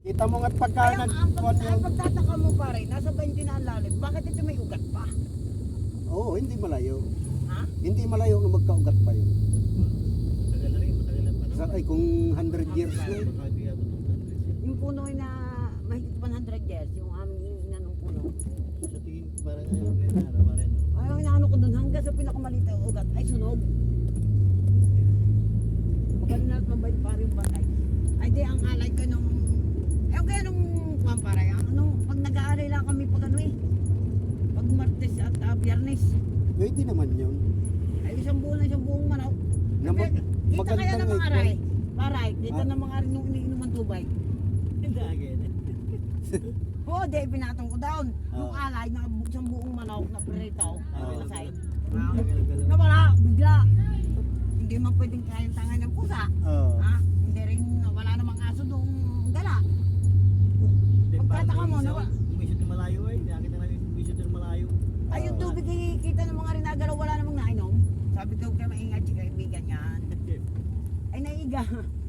Kita mo nga't pagka Kaya nagkuhan ang yun. pagtataka mo pare, nasa 20 na ang lalim. Bakit ito may ugat pa? Oo, hindi malayo. Ha? Hindi malayo na magkaugat pa yun. Matagal na rin, matagal na pa. Ay, kung 100 years na eh. Baka di abot ng 100. Yung puno na mahigit 100 years, yung aming inanong puno. Sa tingin ko parang ano, parang Ay, ang inaano ko dun hanggang sa pinakamaliit na ugat ay sunog. Magaling na at mabait pare yung batay. Ay di, ang alay ko nung... Eh, kaya nung pamparay, pag nag-aaral lang kami pag ano eh. Pag Martes at Biyernes. Pwede naman yun. Ay isang buong manok. Na mag- Kita kaya magandang ng mga icon. aray. Paray, kita Ah. ng mga aray nung iniinom ng tubay. Again. Oo, di, pinatong ko down. Nung Ah. alay, isang buong manok na prito. Ah. Pinasay. Galaw-galaw. Nawala, bigla. Hindi man pwedeng kayang tangan ng pusa. Oo. Ha? Hindi rin, wala namang aso doong gala. Then, Pagkataka parang mo, isa, nawa- umisot ng malayo ay. Nakita namin umisot ng malayo. Ay, yung tubig kita ng mga rinagalaw, wala namang nainom. Sabi ko, kaya maingat si kaibigan yan. Ay, naiga.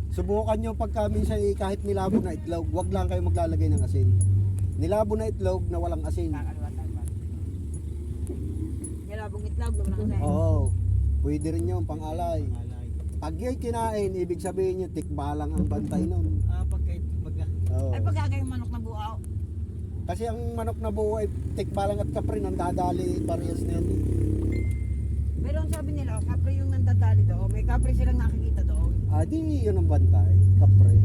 Subukan nyo pagka minsan kahit nilabo na itlog, wag lang kayo maglalagay ng asin. Nilabo na itlog na walang asin. Nilabong itlog, naman kasi. Oo. Pwede rin yun, pang-alay. Alay. Pag yun kinain, ibig sabihin nyo, tikbalang ang bantay nun. Pagka Oo. Ay, pagkagay yung manok na buaw. Kasi ang manok na buo ay tikbalang at kapre, nandadali parehas na yun. Pero ang sabi nila, kapre yung nandadali doon. May kapre silang nakikita doon. Ah, di yun ang bantay, kapre.